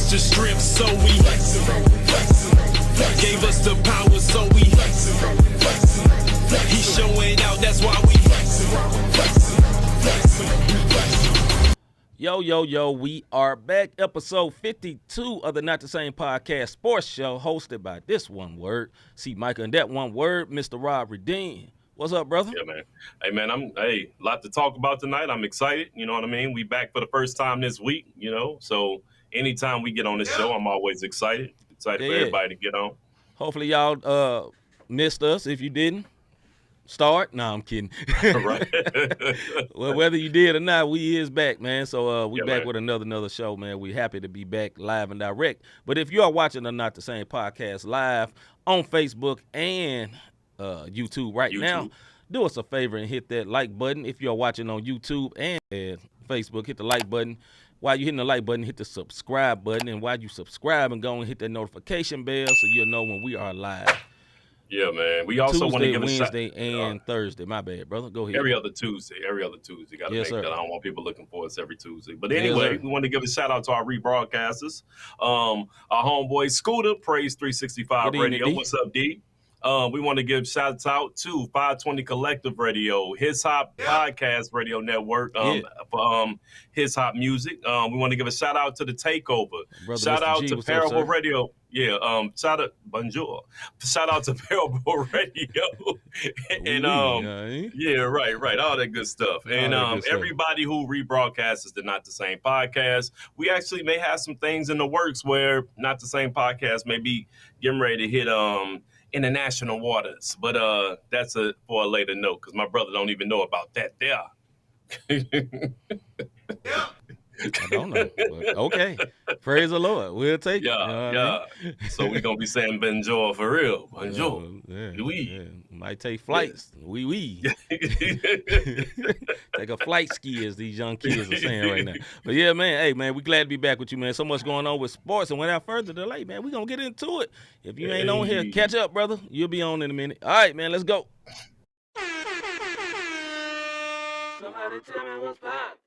extra strength, so we gave us the power, so we he's showing out, that's why we Yo, we are back. Episode 52 of the Not the Same Podcast Sports Show, hosted by this one word, C. Micah, and that one word, Mr. Rob Redeem. What's up, brother? Yeah, man. Hey, man, a lot to talk about tonight. I'm excited. You know what I mean? We back for the first time this week, you know. So anytime we get on this show, I'm always excited. Excited for everybody to get on. Hopefully y'all missed us. If you didn't, start. No, I'm kidding. Right. Well, whether you did or not, we is back, man. So we back man. with another show, man. We happy to be back live and direct. But if you are watching the Not the Same Podcast live on Facebook and YouTube right now, do us a favor and hit that like button. If you're watching on YouTube and Facebook, hit the like button. While you're hitting the like button, hit the subscribe button. And while you subscribe, and go and hit that notification bell so you'll know when we are live. Yeah, man. We also want to give Wednesday, and Thursday. My bad, brother. Go ahead. Every other Tuesday. Got to make that. I don't want people looking for us every Tuesday. But anyway, we want to give a shout out to our rebroadcasters. Our homeboy Scooter, Praise 365 Radio. What's up, D? We want to give shouts out to 520 Collective Radio, His Hop Podcast Radio Network, His Hop Music. We want to give a shout out to the Takeover. Brother Shout Mr. out G, to Parable Radio. Yeah, shout out bonjour. Shout out to Parable Radio. And yeah, right, all that good stuff. And everybody who rebroadcasts the Not the Same Podcast. We actually may have some things in the works where Not the Same Podcast may be getting ready to hit international waters, but that's for a later note because my brother don't even know about that there. I don't know. But okay. Praise the Lord. We'll take it. Yeah. So we're going to be saying bonjour for real. Bonjour. Might take flights. Oui. Take a flight ski, as these young kids are saying right now. But yeah, man. Hey, man, we glad to be back with you, man. So much going on with sports. And without further delay, man, we're going to get into it. If you ain't on here, catch up, brother. You'll be on in a minute. All right, man, let's go. Somebody tell me what's pop.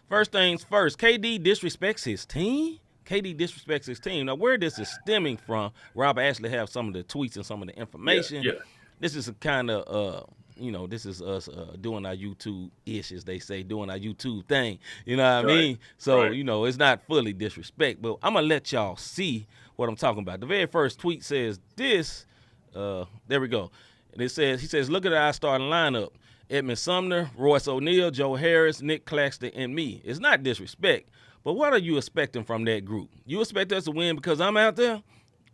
First things first, KD disrespects his team? KD disrespects his team. Now, where this is stemming from, Rob, I actually have some of the tweets and some of the information. Yeah. This is a kind of, this is us doing our YouTube-ish, as they say, doing our YouTube thing. You know what I mean? So, it's not fully disrespect, but I'm going to let y'all see what I'm talking about. The very first tweet says this. There we go. And he says, look at our starting lineup. Edmund Sumner, Royce O'Neal, Joe Harris, Nick Claxton, and me. It's not disrespect, but what are you expecting from that group? You expect us to win because I'm out there?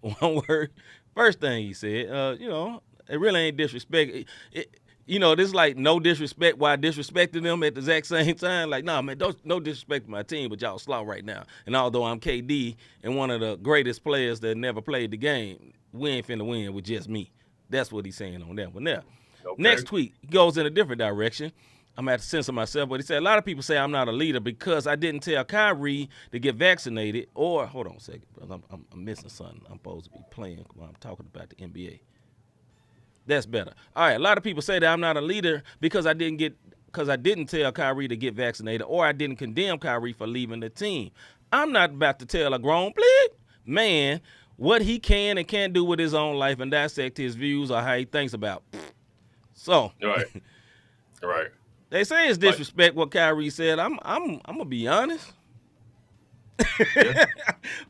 One word. First thing he said, it really ain't disrespect. This is like no disrespect while disrespecting them at the exact same time. Like, nah, man, no disrespect to my team, but y'all slow right now. And although I'm KD and one of the greatest players that never played the game, we ain't finna win with just me. That's what he's saying on that one there. Okay. Next tweet, he goes in a different direction. I'm going to have to censor myself, but he said, a lot of people say I'm not a leader because I didn't tell Kyrie to get vaccinated or, hold on a second, brother, I'm missing something. I'm supposed to be playing while I'm talking about the NBA. That's better. All right, a lot of people say that I'm not a leader because I didn't tell Kyrie to get vaccinated or I didn't condemn Kyrie for leaving the team. I'm not about to tell a grown man what he can and can't do with his own life and dissect his views or how he thinks about. So, right. They say it's disrespect what Kyrie said. I'm gonna be honest.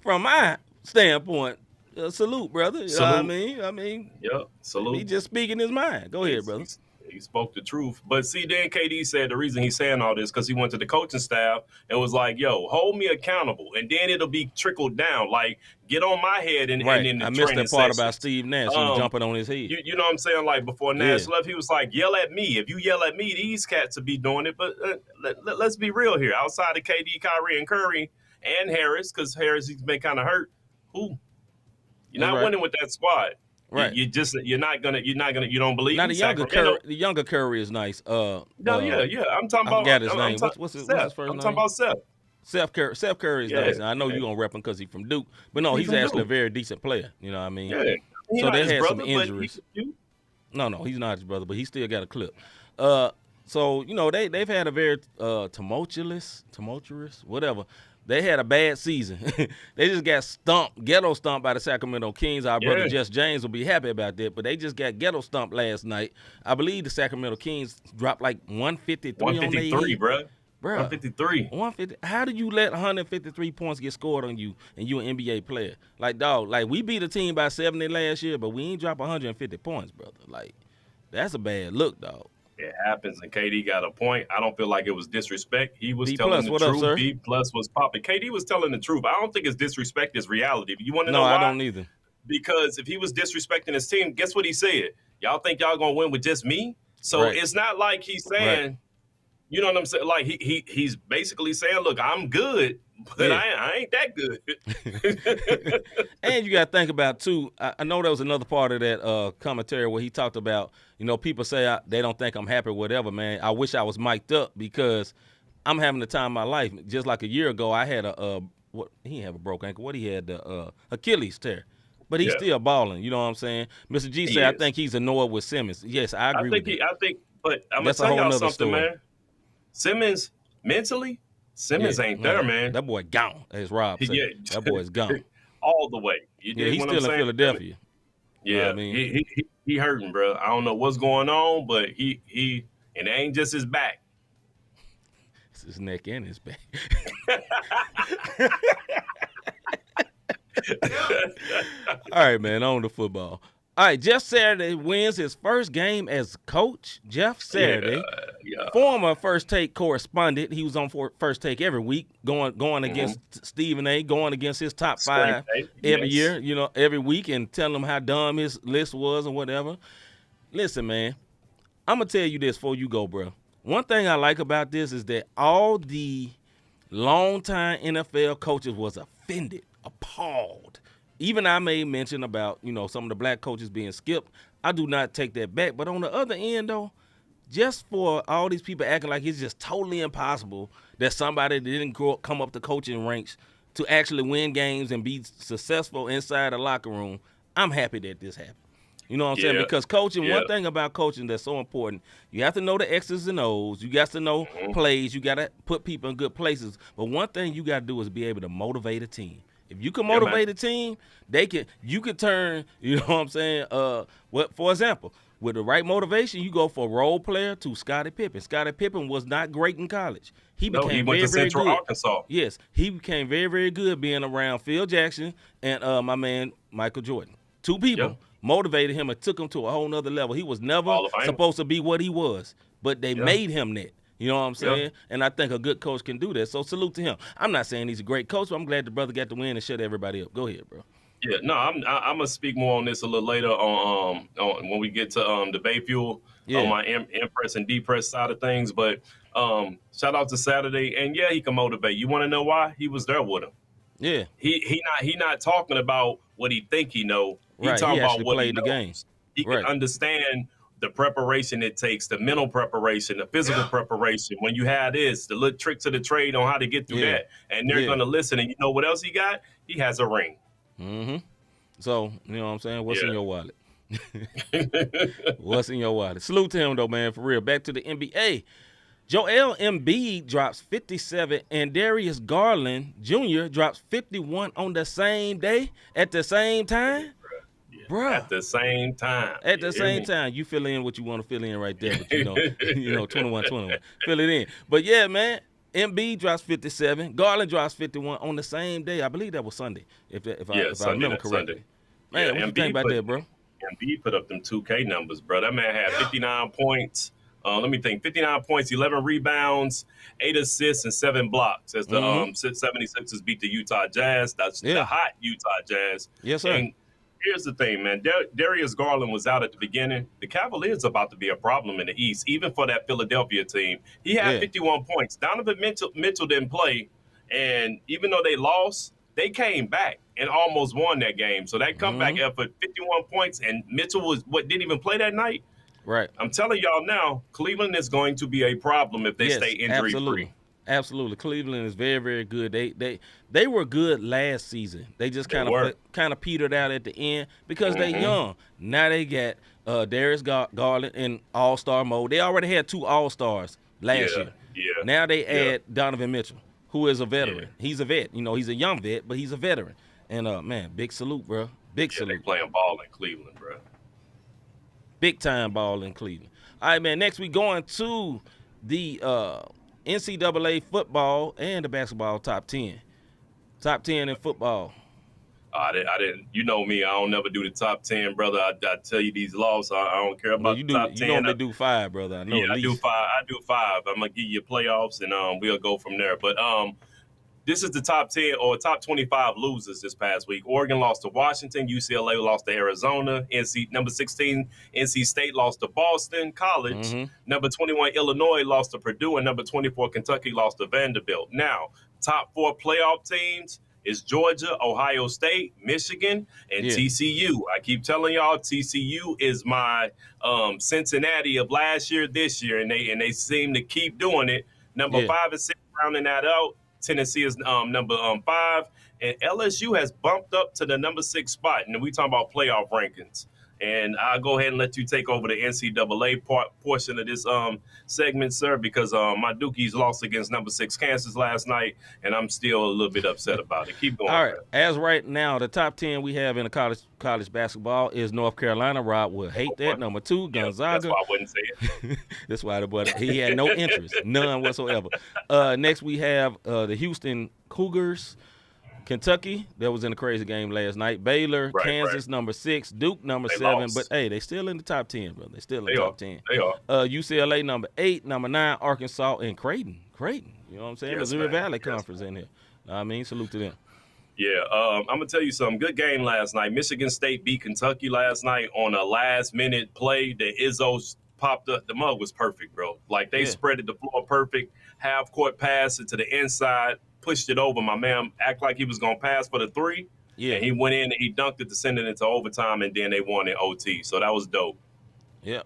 From my standpoint, salute, brother. You know what I mean? Salute. He just speaking his mind. Go ahead, brother. He spoke the truth. But see, then KD said the reason he's saying all this because he went to the coaching staff and was like, yo, hold me accountable. And then it'll be trickled down. Like, get on my head and in the I missed that part sessions. about Steve Nash. He was jumping on his head. You know what I'm saying? Like, before Nash left, he was like, yell at me. If you yell at me, these cats will be doing it. But let's be real here. Outside of KD, Kyrie, and Curry, and Harris, because Harris, he's been kind of hurt. You're not winning with that squad. Right. You don't believe now the younger Curry is nice. I'm talking about his name. What's his first name? I'm talking about Seth. Seth Curry is nice. And I know you're gonna rep him because he's from Duke, but no, he's actually a very decent player. You know what I mean? Yeah. So they had some injuries. No, he's not his brother, but he still got a clip. So they've had a very tumultuous, whatever. They had a bad season. They just got ghetto stomped by the Sacramento Kings. Our brother Jess James will be happy about that, but they just got ghetto stomped last night. I believe the Sacramento Kings dropped like 153 on their 153, bro. 153. 150. How do you let 153 points get scored on you and you an NBA player? Like, dog, like we beat a team by 70 last year, but we ain't drop 150 points, brother. Like, that's a bad look, dog. It happens, and KD got a point. I don't feel like it was disrespect. He was B+, telling the what truth. Up, sir? B+ was popping. KD was telling the truth. I don't think it's disrespect. It's reality. You want to know why? No, I don't either. Because if he was disrespecting his team, guess what he said? Y'all think y'all going to win with just me? So It's not like he's saying, you know what I'm saying? Like he's basically saying, look, I'm good, but I ain't that good. And you got to think about, too, I know there was another part of that commentary where he talked about, people say they don't think I'm happy or whatever, man. I wish I was mic'd up because I'm having the time of my life. Just like a year ago, I had he didn't have a broke ankle. What he had, the Achilles tear. But he's still balling, you know what I'm saying? Mr. G said, I think he's annoyed with Simmons. Yes, I agree with that. But I'm going to tell y'all something, man. Simmons, mentally, ain't there, man. That boy gone, as Rob said. That boy's gone. All the way. He's still in Philadelphia. Yeah, you know I mean? he hurting, bro. I don't know what's going on, but and it ain't just his back. It's his neck and his back. All right, man, on to football. All right, Jeff Saturday wins his first game as coach. Jeff Saturday, former First Take correspondent. He was on First Take every week, going against Stephen A., going against his top five every year, every week, and telling him how dumb his list was and whatever. Listen, man, I'm going to tell you this before you go, bro. One thing I like about this is that all the longtime NFL coaches was offended, appalled. Even I made mention about, some of the black coaches being skipped. I do not take that back. But on the other end, though, just for all these people acting like it's just totally impossible that somebody that didn't come up the coaching ranks to actually win games and be successful inside the locker room, I'm happy that this happened. You know what I'm saying? Because coaching, one thing about coaching that's so important, you have to know the X's and O's. You got to know plays. You got to put people in good places. But one thing you got to do is be able to motivate a team. If you can motivate a team, you can turn, you know what I'm saying? For example, with the right motivation, you go for a role player to Scottie Pippen. Scottie Pippen was not great in college. He became went very, to very Central good. Arkansas. Yes, he became very, very good being around Phil Jackson and my man Michael Jordan. Two people motivated him and took him to a whole nother level. He was never supposed to be what he was, but they made him that. You know what I'm saying? Yep. And I think a good coach can do that. So salute to him. I'm not saying he's a great coach, but I'm glad the brother got the win and shut everybody up. Go ahead, bro. Yeah, no, I'm gonna speak more on this a little later on when we get to the Bayfuel on my impress and depress side of things. But shout out to Saturday, and he can motivate. You want to know why? He was there with him. Yeah, he not talking about what he think he know. He talking about what he knows. The game. He can understand the preparation it takes, the mental preparation, the physical preparation. When you have this, the little tricks of the trade on how to get through that, and they're gonna listen. And you know what else he got? He has a ring. Mm-hmm. So you know what I'm saying? What's in your wallet? What's in your wallet? Salute to him though, man. For real. Back to the NBA. Joel Embiid drops 57, and Darius Garland Jr. drops 51 on the same day at the same time. Bruh. At the same time. At the same time. You fill in what you want to fill in right there. But, 21-21. Fill it in. But, yeah, man, Embiid drops 57. Garland drops 51 on the same day. I believe that was Sunday, if I remember correctly. Sunday. Man, what you think about that, bro? Embiid put up them 2K numbers, bro. That man had 59 points. Let me think. 59 points, 11 rebounds, 8 assists, and 7 blocks as the 76ers beat the Utah Jazz. That's the hot Utah Jazz. Yes, sir. And here's the thing, man. Darius Garland was out at the beginning. The Cavaliers about to be a problem in the East, even for that Philadelphia team. He had 51 points. Donovan Mitchell didn't play, and even though they lost, they came back and almost won that game. So that comeback effort, 51 points, and Mitchell didn't even play that night. Right. I'm telling y'all now, Cleveland is going to be a problem if they stay injury-free. Absolutely. Cleveland is very, very good. They were good last season. They just kind of petered out at the end because they young. Now they got Darius Garland in all-star mode. They already had 2 all-stars last year. Yeah. Now they add Donovan Mitchell. who is a veteran. Yeah. He's a vet. You know, he's a young vet, but he's a veteran. And, man, big salute, bro. Big salute. They playing ball in Cleveland, bro. Big time ball in Cleveland. All right, man, next we going to the NCAA football and the basketball top 10. Top 10 in football. I didn't. You know me. I don't never do the top 10, brother. I tell you these laws. I don't care about the top 10. You normally do 5, brother. I know. Yeah, I do 5. I do 5. I'm gonna give you playoffs, and we'll go from there. But this is the top 10 or top 25 losers this past week. Oregon lost to Washington. UCLA lost to Arizona. Number 16, NC State lost to Boston College. Mm-hmm. Number 21, Illinois lost to Purdue, and number 24, Kentucky lost to Vanderbilt. Now, top 4 playoff teams is Georgia, Ohio State, Michigan, and TCU. I keep telling y'all, TCU is my Cincinnati of last year, this year, and they seem to keep doing it. Number 5 and 6 rounding that out. Tennessee is number 5, and LSU has bumped up to the number 6 spot. And we talking about playoff rankings. And I'll go ahead and let you take over the NCAA portion of this segment, sir, because my Dukies lost against number 6 Kansas last night, and I'm still a little bit upset about it. Keep going. All right. As right now, the top 10 we have in the college basketball is North Carolina. Rob will hate that. Number 2, Gonzaga. That's why I wouldn't say it. That's why he had no interest, none whatsoever. Next, we have the Houston Cougars. Kentucky, that was in a crazy game last night. Baylor, Kansas, number 6. Duke, number 7. But, hey, they still in the top 10, bro. They still in the top 10. They are. UCLA, number 8. Number 9, Arkansas, and Creighton. You know what I'm saying? Yes, Missouri Valley Conference in here. I mean, salute to them. Yeah, I'm going to tell you something. Good game last night. Michigan State beat Kentucky last night on a last-minute play. The Izzo's popped up. The mug was perfect, bro. Like, they spreaded the floor perfect. Half-court pass to the inside. Pushed it over. My man act like he was going to pass for the 3. Yeah. And he went in and he dunked it to send it into overtime, and then they won in OT. So that was dope. Yeah.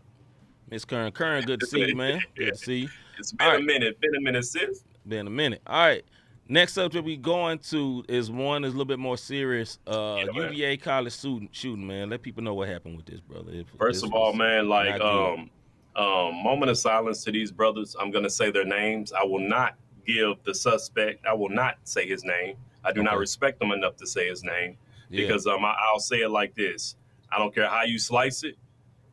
Miss Kern, good to see you, man. Good to see you. It's been a minute. Been a minute, sis. Been a minute. All right. Next subject we going to is one that's a little bit more serious. UVA college shooting, man. Let people know what happened with this, brother. First of all, man, like moment of silence to these brothers. I'm going to say their names. I will not give the suspect. I will not say his name. I do not respect him enough to say his name because I'll say it like this. I don't care how you slice it,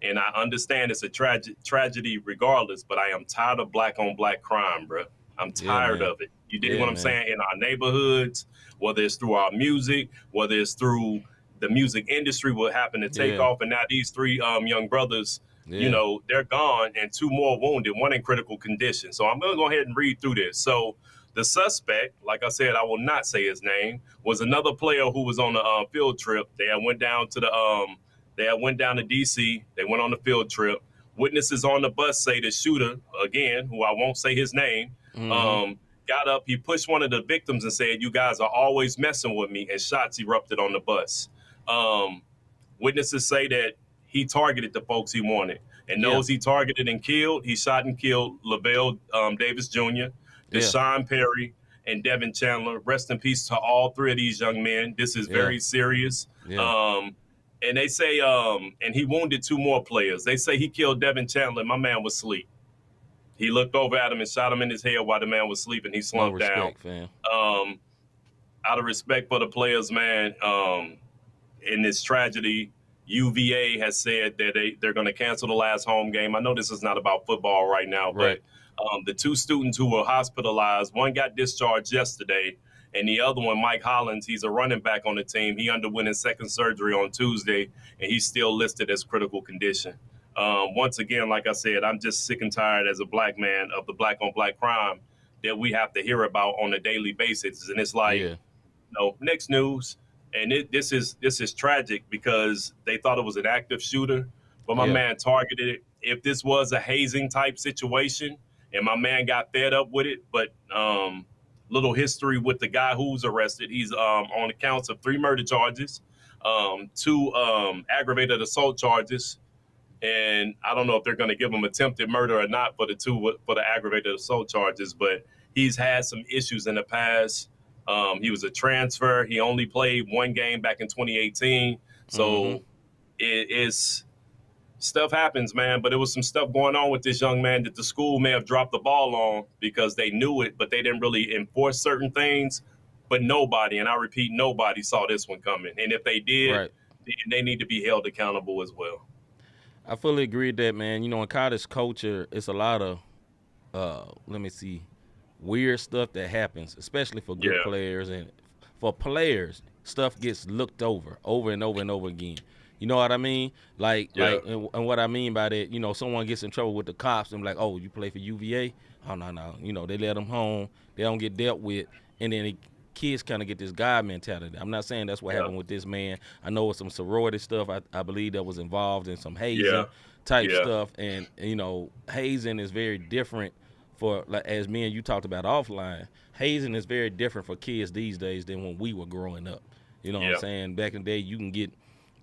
and I understand it's a tragedy regardless, but I am tired of black on black crime, bro. I'm tired of it. You dig what I'm saying? In our neighborhoods, whether it's through our music, whether it's through the music industry, what happened to take off, and now these 3 young brothers, you know, they're gone, and 2 more wounded, 1 in critical condition. So I'm going to go ahead and read through this. So the suspect, like I said, I will not say his name, was another player who was on a field trip. They had went down to D.C. They went on the field trip. Witnesses on the bus say the shooter, again, who I won't say his name, got up. He pushed one of the victims and said, "You guys are always messing with me," and shots erupted on the bus. Witnesses say that he targeted the folks he wanted. And those he targeted and killed, he shot and killed Lavelle Davis Jr., Deshaun Perry, and Devin Chandler. Rest in peace to all 3 of these young men. This is very serious. And they say, and he wounded 2 more players. They say he killed Devin Chandler. My man was asleep. He looked over at him and shot him in his head while the man was sleeping. He slumped down. Fam. Out of respect for the players, man, in this tragedy, UVA has said that they're going to cancel the last home game. I know this is not about football right now, but the 2 students who were hospitalized, one got discharged yesterday, and the other one, Mike Hollins, he's a running back on the team. He underwent his 2nd surgery on Tuesday, and he's still listed as critical condition. Once again, like I said, I'm just sick and tired as a black man of the black on black crime that we have to hear about on a daily basis. And it's like, next news. And this is tragic because they thought it was an active shooter, but my man targeted it. If this was a hazing type situation and my man got fed up with it, but little history with the guy who's arrested. He's on accounts of 3 murder charges, 2 aggravated assault charges. And I don't know if they're going to give him attempted murder or not for the aggravated assault charges, but he's had some issues in the past. He was a transfer. He only played 1 game back in 2018. So it's stuff happens, man. But there was some stuff going on with this young man that the school may have dropped the ball on because they knew it, but they didn't really enforce certain things. But nobody, and I repeat, nobody saw this one coming. And if they did, Right. they need to be held accountable as well. I fully agree with that, man. In college culture, it's a lot of, weird stuff that happens, especially for good players. And for players, stuff gets looked over and over and over again. You know what I mean? And what I mean by that, someone gets in trouble with the cops and like, oh, you play for UVA? Oh, no. They let them home. They don't get dealt with. And then kids kind of get this God mentality. I'm not saying that's what happened with this man. I know it's some sorority stuff. I believe that was involved in some hazing type stuff. And, hazing is very different for, like, as me and you talked about offline. Hazing is very different for kids these days than when we were growing up. You know what I'm saying? Back in the day, you can get,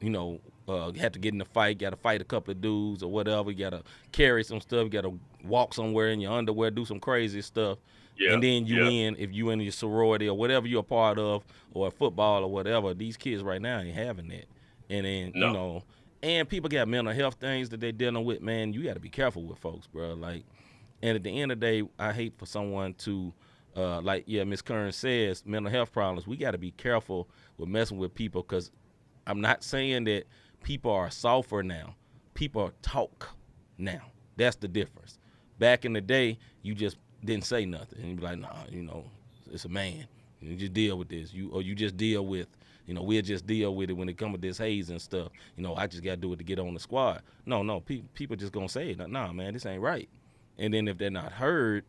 have to get in a fight, got to fight a couple of dudes or whatever. You got to carry some stuff. You got to walk somewhere in your underwear, do some crazy stuff. Yeah, and then if you in your sorority or whatever you're a part of, or football or whatever, these kids right now ain't having that. And then, and people got mental health things that they dealing with, man. You got to be careful with folks, bro. Like, and at the end of the day, I hate for someone to, Miss Kern says, mental health problems. We got to be careful with messing with people, because I'm not saying that people are softer now. People talk now. That's the difference. Back in the day, you just didn't say nothing. And you'd be like, nah, it's a man. You just deal with this. You just deal with, we'll just deal with it when it comes to this hazing stuff. I just got to do it to get on the squad. No, people just going to say it. Nah, man, this ain't right. And then if they're not heard,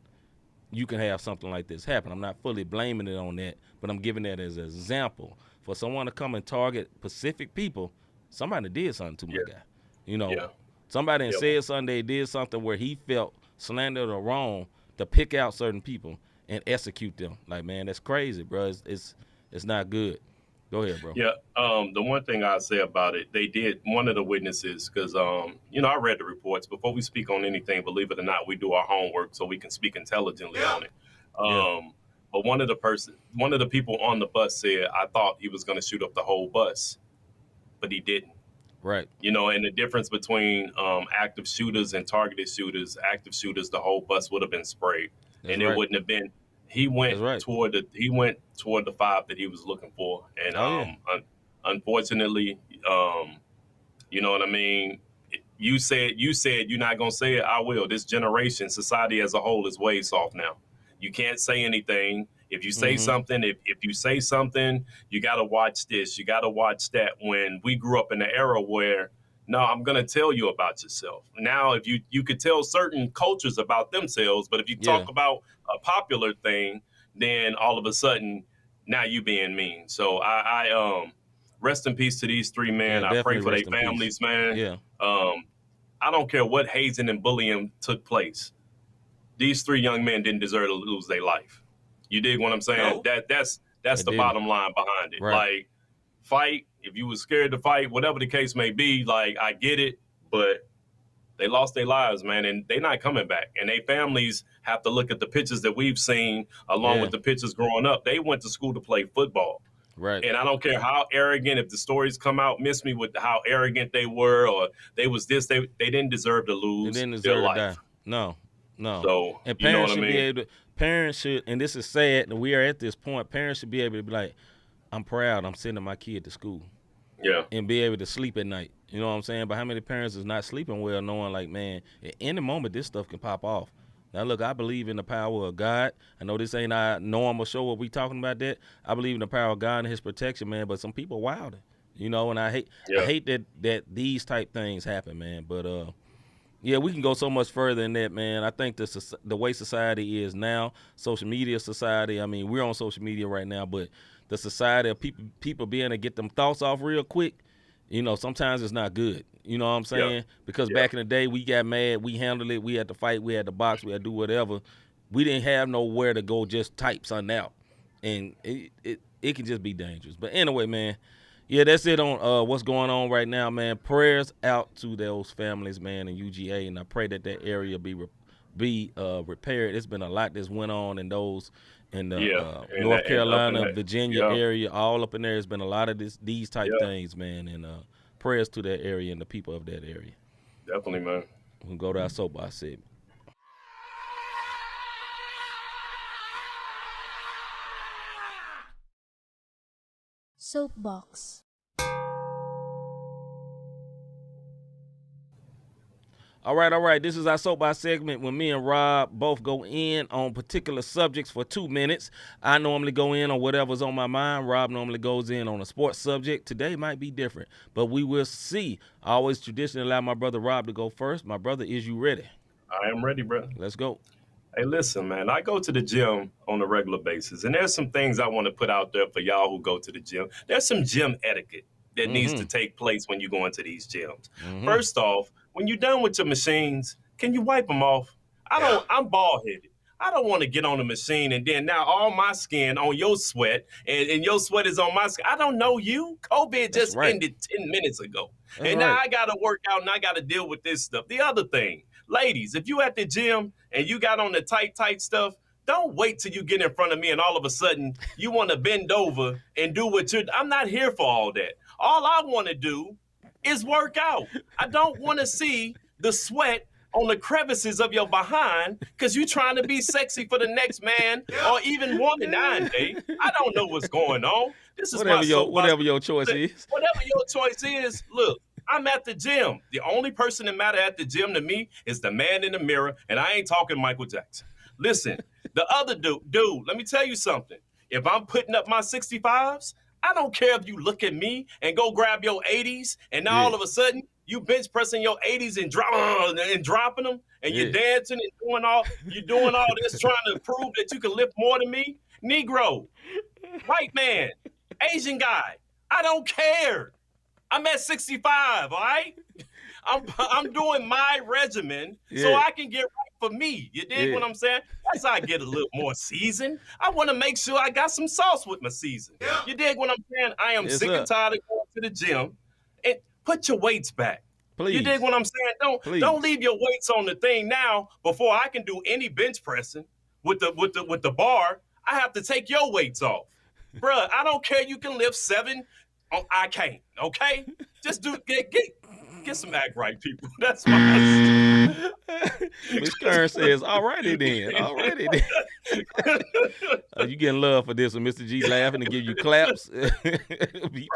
you can have something like this happen. I'm not fully blaming it on that, but I'm giving that as an example. For someone to come and target specific people, somebody did something to my guy. Somebody said something, they did something where he felt slandered or wrong, to pick out certain people and execute them. Like, man, that's crazy, bro. It's not good. Go ahead, bro. Yeah. The one thing I'll say about it, they did, one of the witnesses, because, I read the reports. Before we speak on anything, believe it or not, we do our homework so we can speak intelligently on it. But one of the people on the bus said, I thought he was going to shoot up the whole bus, but he didn't. Right. And the difference between active shooters and targeted shooters, active shooters, the whole bus would have been sprayed. It wouldn't have been. He went toward the 5 that he was looking for. And unfortunately, you know what I mean? You said you're not gonna say it, I will. This generation, society as a whole, is way soft now. You can't say anything. If you say something, if you say something, you got to watch this. You got to watch that. When we grew up in an era where, no, I'm going to tell you about yourself. Now, if you could tell certain cultures about themselves, but if you talk about a popular thing, then all of a sudden, now you being mean. So I rest in peace to these 3 men. I pray for their families, peace. Man. Yeah. I don't care what hazing and bullying took place. These 3 young men didn't deserve to lose their life. You dig what I'm saying? No. That's the bottom line behind it. Right. Like, fight. If you was scared to fight, whatever the case may be, like, I get it, but they lost their lives, man, and they not coming back. And their families have to look at the pictures that we've seen along with the pictures growing up. They went to school to play football. Right. And I don't care how arrogant, if the stories come out, miss me with how arrogant they were, or they was this, they didn't deserve to lose their life. No. So, and parents you know what should I mean? be able to, parents should, and this is sad, and we are at this point, parents should be able to be like, I'm proud I'm sending my kid to school. Yeah. And be able to sleep at night. You know what I'm saying? But how many parents is not sleeping well, knowing like, man, at any moment this stuff can pop off. Now, look, I believe in the power of God. I know this ain't our normal show where we talking about that. I believe in the power of God and his protection, man, but some people wilder. And I hate that these type things happen, man. But yeah, we can go so much further than that, man. I think the way society is now, social media society, I mean, we're on social media right now, but the society of people being able to get them thoughts off real quick, sometimes it's not good. You know what I'm saying? Yeah. Because back in the day, we got mad, we handled it, we had to fight, we had to box, we had to do whatever. We didn't have nowhere to go just type something out. And it can just be dangerous. But anyway, man, yeah, that's it on what's going on right now, man. Prayers out to those families, man, in UGA, and I pray that area be repaired. It's been a lot that's went on in those in the North Carolina, Virginia area, all up in there. There's been a lot of these type things, man, and prayers to that area and the people of that area. Definitely, man. We'll go to our soapbox segment. Soapbox. All right. This is our soapbox segment when me and Rob both go in on particular subjects for 2 minutes. I normally go in on whatever's on my mind. Rob normally goes in on a sports subject. Today might be different, but we will see. I always traditionally allow my brother Rob to go first. My brother, is you ready? I am ready, bro. Let's go. Hey, listen, man, I go to the gym on a regular basis, and there's some things I want to put out there for y'all who go to the gym. There's some gym etiquette that needs to take place when you go into these gyms. First off, when you're done with your machines, can you wipe them off? I'm bald headed. I don't want to get on the machine and then now all my skin on your sweat and your sweat is on my skin. I don't know you. COVID just ended 10 minutes ago. Now I got to work out and I got to deal with this stuff. The other thing, ladies, if you at the gym and you got on the tight stuff, don't wait till you get in front of me and all of a sudden you want to bend over and do what you're. I'm not here for all that. All I want to do is work out. I don't want to see the sweat on the crevices of your behind because you're trying to be sexy for the next man or even woman nowadays. I don't know what's going on. This is whatever your choice is. Whatever your choice is, look, I'm at the gym. The only person that matter at the gym to me is the man in the mirror, and I ain't talking Michael Jackson. Listen, the other dude, let me tell you something. If I'm putting up my 65s, I don't care if you look at me and go grab your 80s, and now all of a sudden you bench pressing your 80s and dropping them, and you're dancing and doing all this trying to prove that you can lift more than me. Negro, white man, Asian guy, I don't care. I'm at 65, all right? I'm doing my regimen so I can get right for me. You dig what I'm saying? That's how I get a little more seasoned. I want to make sure I got some sauce with my season. You dig what I'm saying? I am sick and tired of going to the gym. And put your weights back. Please. You dig what I'm saying? Don't leave your weights on the thing now before I can do any bench pressing with the bar. I have to take your weights off. Bruh, I don't care. You can lift 7. I can't. Okay? Just get some act right, people. That's my Miss Kern says, alrighty then. You getting love for this one, Mr. G laughing and give you claps. B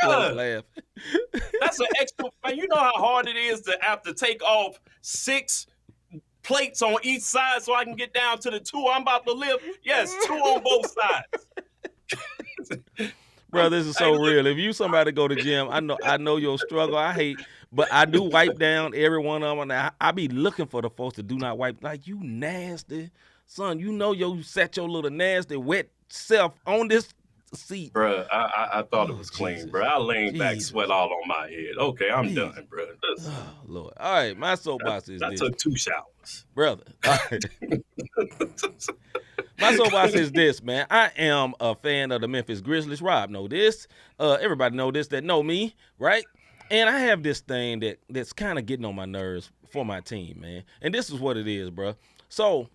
plus laugh. That's an extra, man. You know how hard it is to have to take off 6 plates on each side so I can get down to the 2 I'm about to lift? Yes, 2 on both sides. Bro, this is so real. If you somebody go to gym, I know your struggle. I hate, but I do wipe down every one of them. And I be looking for the folks that do not wipe. Like, you nasty. Son, you set your little nasty, wet self on this seat. Bro, I thought it was clean, bro. I leaned back, sweat all on my head. Okay, I'm done, bro. Oh, Lord. All right, my soapbox is this. I took 2 showers. Brother. All right. My soapbox is this, man. I am a fan of the Memphis Grizzlies. Rob know this. Everybody know this that know me, right? And I have this thing that's kind of getting on my nerves for my team, man. And this is what it is, bro. So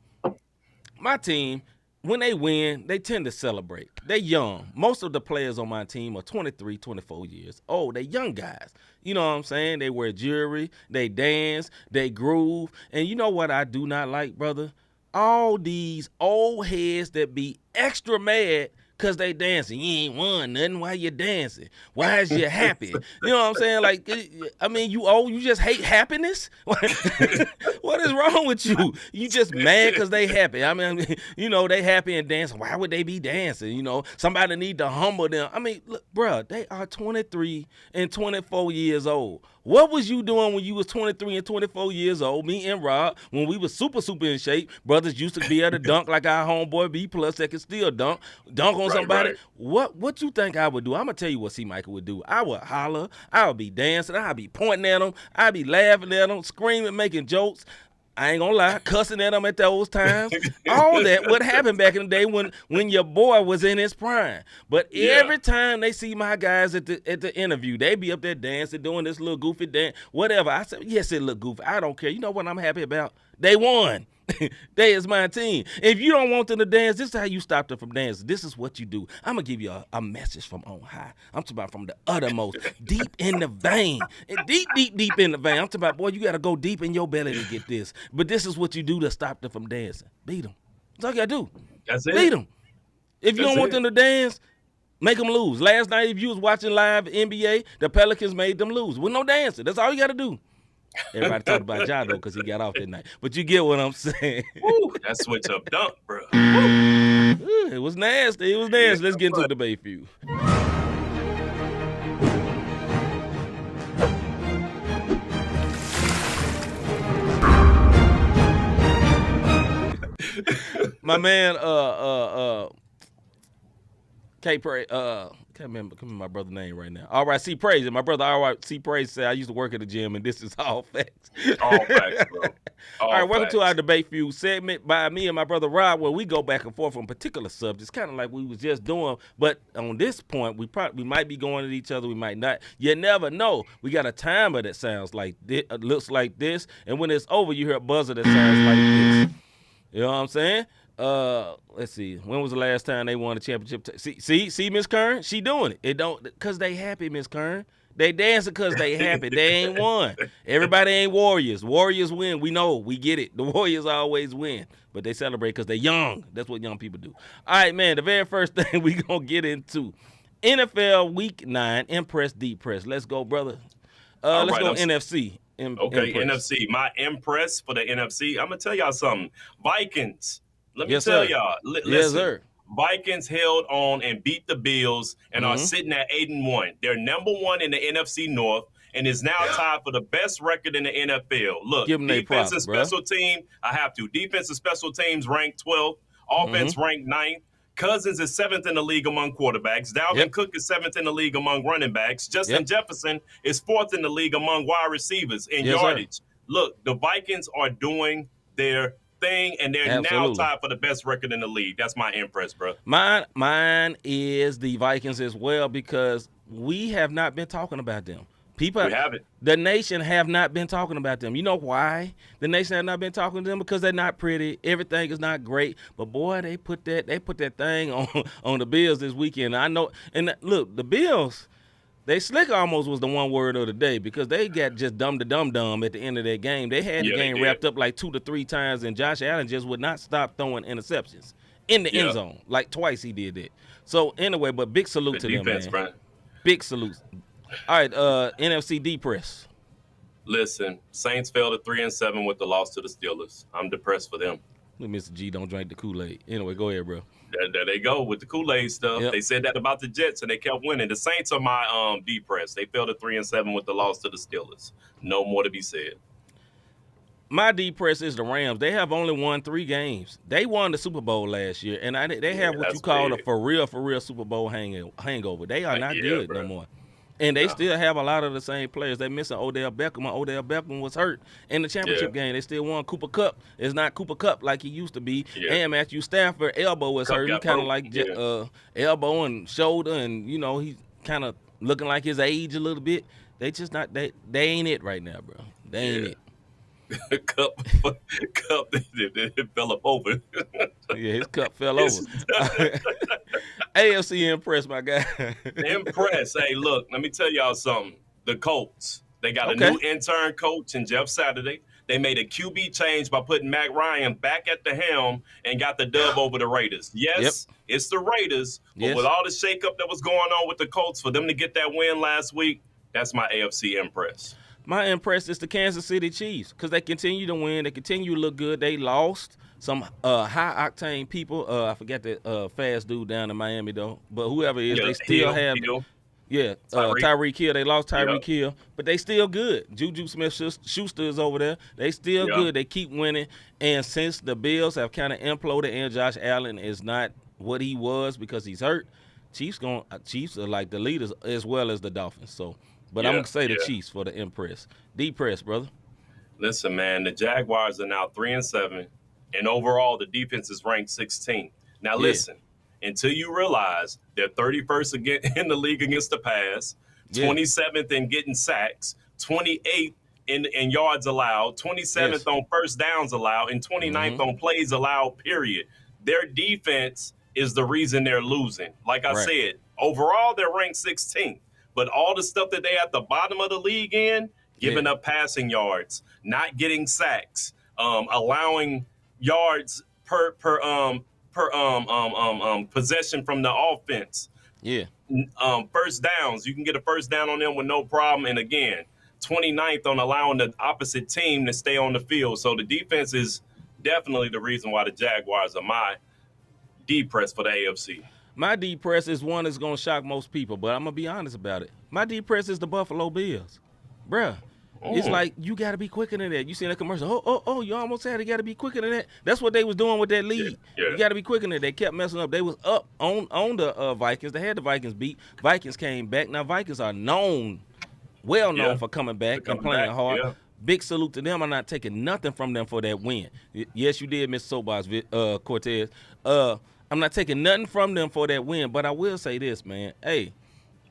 my team, when they win, they tend to celebrate. They're young. Most of the players on my team are 23, 24 years old. They're young guys. You know what I'm saying? They wear jewelry. They dance. They groove. And you know what I do not like, brother? All these old heads that be extra mad because they dancing. You ain't won nothing. Why you dancing? Why is you happy? You know what I'm saying? Like, I mean, you old, you just hate happiness? What is wrong with you? You just mad because they happy. I mean, they happy and dancing. Why would they be dancing? Somebody need to humble them. I mean, look, bro, they are 23 and 24 years old. What was you doing when you was 23 and 24 years old? Me and Rob, when we was super in shape, brothers used to be able to dunk like our homeboy B plus that can still dunk on somebody. Right. What you think I would do? I'm gonna tell you what C. Michael would do. I would holler. I would be dancing. I'd be pointing at them. I'd be laughing at them, screaming, making jokes. I ain't gonna lie, cussing at them at those times. All that would happen back in the day when your boy was in his prime. But every time they see my guys at the interview, they be up there dancing, doing this little goofy dance, whatever. I said, yes, it look goofy. I don't care. You know what I'm happy about? They won. They is my team. If you don't want them to dance, this is how you stop them from dancing. This is what you do. I'm going to give you a message from on high. I'm talking about from the uttermost, deep in the vein. Deep in the vein. I'm talking about, boy, you got to go deep in your belly to get this. But this is what you do to stop them from dancing. Beat them. That's all you got to do. That's it. Beat them. If you don't want them to dance, make them lose. Last night, if you was watching live NBA, the Pelicans made them lose with no dancing. That's all you got to do. Everybody talked about Ja, though, because he got off that night. But you get what I'm saying. Woo, that switch up dunk, bro. It was nasty. It was nasty. Let's get into the debate feud. My man, can't remember my brother's name right now. All right, C Praise. And my brother, all right, C Praise said, I used to work at the gym, and this is all facts. All facts, bro. All right, welcome to our debate feud segment by me and my brother Rob, where we go back and forth on particular subjects, kind of like we was just doing. But on this point, we might be going at each other, we might not. You never know. We got a timer that sounds like this, looks like this, and when it's over, you hear a buzzer that sounds like this. You know what I'm saying? Let's see. When was the last time they won a championship? See, Miss Kern, she doing it. It don't because they happy, Miss Kern. They dancing because they happy. They ain't won. Everybody ain't Warriors. Warriors win. We know. We get it. The Warriors always win, but they celebrate because they young. That's what young people do. All right, man. The very first thing we gonna get into NFL Week 9 Impress Depress. Let's go, brother. Let's go NFC. Okay, Impress. NFC. My impress for the NFC. I'm gonna tell y'all something. Vikings. Let me Yes, tell sir. y'all. Listen, Yes, sir. Vikings held on and beat the Bills and are sitting at 8-1. They're number one in the NFC North and is now tied for the best record in the NFL. Look, Give them their defense props, and special team. I have to. Defense and special teams ranked 12th. Offense ranked 9th. Cousins is 7th in the league among quarterbacks. Dalvin Cook is 7th in the league among running backs. Justin Jefferson is 4th in the league among wide receivers in yardage. Sir. Look, the Vikings are doing their thing, and they're now tied for the best record in the league. That's my impress, bro. Mine is the Vikings as well because we have not been talking about them. People, we haven't. The nation have not been talking about them. You know why? The nation have not been talking to them because they're not pretty. Everything is not great. But boy, they put that thing on the Bills this weekend. I know. And look, the Bills. They slick almost was the one word of the day because they got just dumb at the end of that game. They had the game wrapped up like 2 to 3 times, and Josh Allen just would not stop throwing interceptions in the end zone. Like twice he did that. So anyway, but big salute to them, man. Brian. Big salute. All right, NFC depress. Listen, Saints fell to 3-7 with the loss to the Steelers. I'm depressed for them. Mr. G don't drink the Kool-Aid. Anyway, go ahead, bro. There they go with the Kool-Aid stuff. They said that about the Jets, and they kept winning. The Saints are my depress. They fell to 3-7 with the loss to the Steelers. No more to be said. My depress is the Rams. They have only won 3 games. They won the Super Bowl last year, and they have what you call a for real Super Bowl hangover. They are not good no more. And they still have a lot of the same players. They're missing Odell Beckham. Odell Beckham was hurt in the championship game. They still won Cooper Kupp. It's not Cooper Kupp like he used to be. And Matthew Stafford, elbow was hurt. He kind of like elbow and shoulder, and, you know, he's kind of looking like his age a little bit. They just not – they ain't it right now, bro. They ain't it. Cup it fell up over. Yeah, his cup fell over. AFC impressed, my guy. Impressed. Hey, look, let me tell y'all something. The Colts, they got a new intern coach in Jeff Saturday. They made a QB change by putting Matt Ryan back at the helm and got the dub over the Raiders. Yes, it's the Raiders, but with all the shakeup that was going on with the Colts, for them to get that win last week, that's my AFC impress. My impress is the Kansas City Chiefs because they continue to win. They continue to look good. They lost some high-octane people. I forgot that fast dude down in Miami, though. But whoever it is, they still have – Tyreek Hill. They lost Tyreek Hill, but they still good. Juju Smith-Schuster is over there. They still good. They keep winning. And since the Bills have kind of imploded and Josh Allen is not what he was because he's hurt, Chiefs are like the leaders as well as the Dolphins. So – but I'm going to say the Chiefs for the impress. Depress, brother. Listen, man, the Jaguars are now 3-7, and overall the defense is ranked 16th. Now, listen, until you realize they're 31st again in the league against the pass, 27th in getting sacks, 28th in yards allowed, 27th on first downs allowed, and 29th on plays allowed, period. Their defense is the reason they're losing. Like I said, overall, they're ranked 16th. But all the stuff that they at the bottom of the league in, giving up passing yards, not getting sacks, allowing yards per possession from the offense. Yeah. First downs, you can get a first down on them with no problem. And again, 29th on allowing the opposite team to stay on the field. So the defense is definitely the reason why the Jaguars are my D-press for the AFC. My D-press is one that's going to shock most people, but I'm going to be honest about it. My D-press is the Buffalo Bills. Bruh, it's like you got to be quicker than that. You see that commercial, oh, you almost had it, got to be quicker than that. That's what they was doing with that lead. You got to be quicker than that. They kept messing up. They was up on the Vikings. They had the Vikings beat. Vikings came back. Now, Vikings are well known for coming back and playing hard. Yeah. Big salute to them. I'm not taking nothing from them for that win. Yes, you did, Mr. Soapbox Cortez. I'm not taking nothing from them for that win, but I will say this, man. Hey,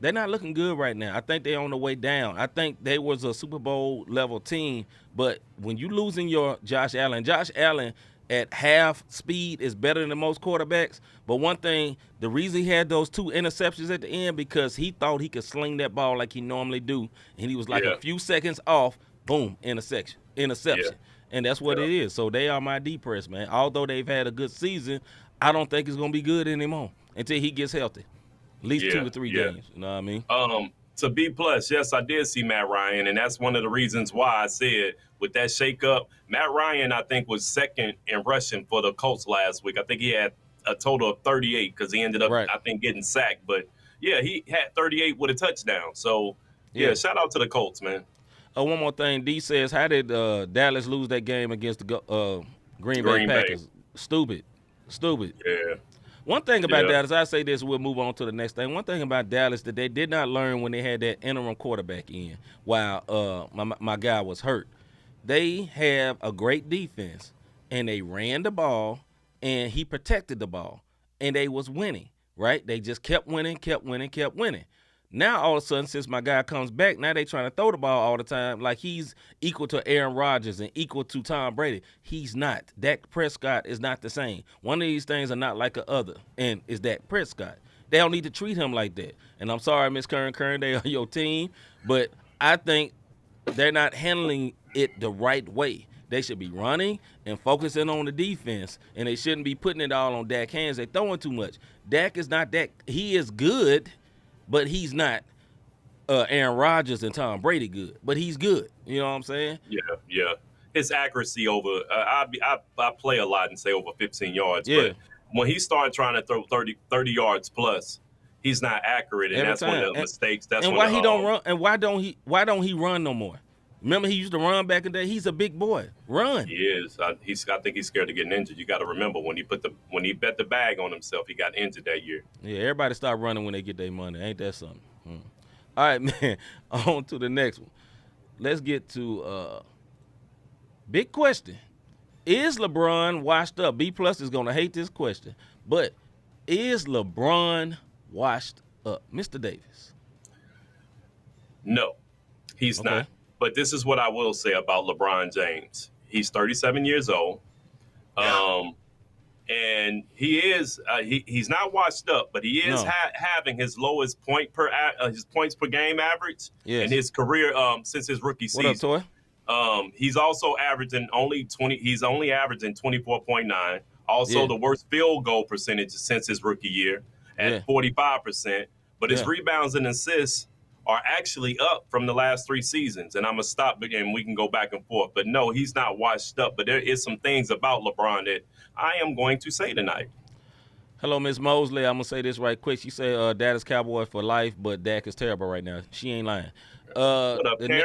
they're not looking good right now. I think they're on the way down. I think they was a Super Bowl level team, but when you losing your Josh Allen at half speed is better than most quarterbacks. But one thing, the reason he had those 2 interceptions at the end, because he thought he could sling that ball like he normally do, and he was like a few seconds off, boom, interception. And that's what it is. So they are my D-press, man. Although they've had a good season, I don't think it's going to be good anymore until he gets healthy. At least 2 to 3 games. You know what I mean? To B+, yes, I did see Matt Ryan, and that's one of the reasons why I said with that shakeup, Matt Ryan, I think, was second in rushing for the Colts last week. I think he had a total of 38 because he ended up, I think, getting sacked. But, yeah, he had 38 with a touchdown. So, yeah, shout out to the Colts, man. One more thing. D says, how did Dallas lose that game against the Green Bay Packers? Stupid. Yeah. One thing about Dallas, I say this, we'll move on to the next thing. One thing about Dallas that they did not learn when they had that interim quarterback in while my guy was hurt. They have a great defense, and they ran the ball, and he protected the ball, and they was winning, right? They just kept winning. Now, all of a sudden, since my guy comes back, now they trying to throw the ball all the time like he's equal to Aaron Rodgers and equal to Tom Brady. He's not. Dak Prescott is not the same. One of these things are not like the other, and it's Dak Prescott. They don't need to treat him like that. And I'm sorry, Miss Kern, they are your team, but I think they're not handling it the right way. They should be running and focusing on the defense, and they shouldn't be putting it all on Dak's hands. They're throwing too much. Dak is not that. He is good, but he's not Aaron Rodgers and Tom Brady good. But he's good. You know what I'm saying? Yeah. His accuracy over I play a lot and say over 15 yards. But when he started trying to throw 30 yards plus, he's not accurate, and that's one of the mistakes. That's and why he don't run? And why don't he run no more? Remember, he used to run back in the day. He's a big boy. Run. He is. I think he's scared of getting injured. You got to remember when he bet the bag on himself, he got injured that year. Yeah, everybody start running when they get their money. Ain't that something? All right, man. On to the next one. Let's get to big question. Is LeBron washed up? B+ is going to hate this question. But is LeBron washed up? Mr. Davis. No, he's not. But this is what I will say about LeBron James. He's 37 years old. And he is he's not washed up, but he is having his lowest his points per game average in his career since his rookie season. What up, Toy? He's also averaging he's only averaging 24.9. Also the worst field goal percentage since his rookie year at 45%. But his rebounds and assists are actually up from the last 3 seasons. And I'm going to stop and we can go back and forth. But no, he's not washed up. But there is some things about LeBron that I am going to say tonight. Hello, Miss Mosley. I'm going to say this right quick. She said Dad is Cowboy for life, but Dak is terrible right now. She ain't lying. What up, Karen?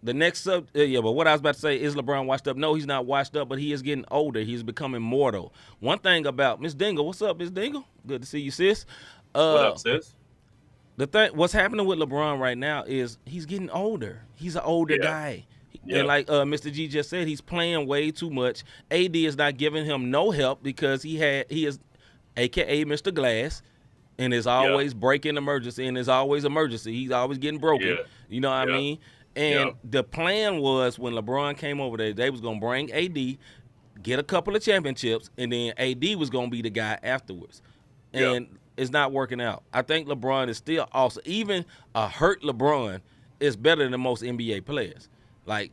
The next but what I was about to say, is LeBron washed up? No, he's not washed up, but he is getting older. He's becoming mortal. One thing about Miss Dingle. What's up, Miss Dingle? Good to see you, sis. What up, sis? What's happening with LeBron right now is he's getting older. He's an older guy. And like Mr. G just said, he's playing way too much. AD is not giving him no help because he is AKA Mr. Glass and is always breaking emergency and is always emergency. He's always getting broken. You know what I mean? And the plan was when LeBron came over there, they was gonna bring AD, get a couple of championships, and then AD was gonna be the guy afterwards. And it's not working out. I think LeBron is still awesome. Even a hurt LeBron is better than most NBA players. Like,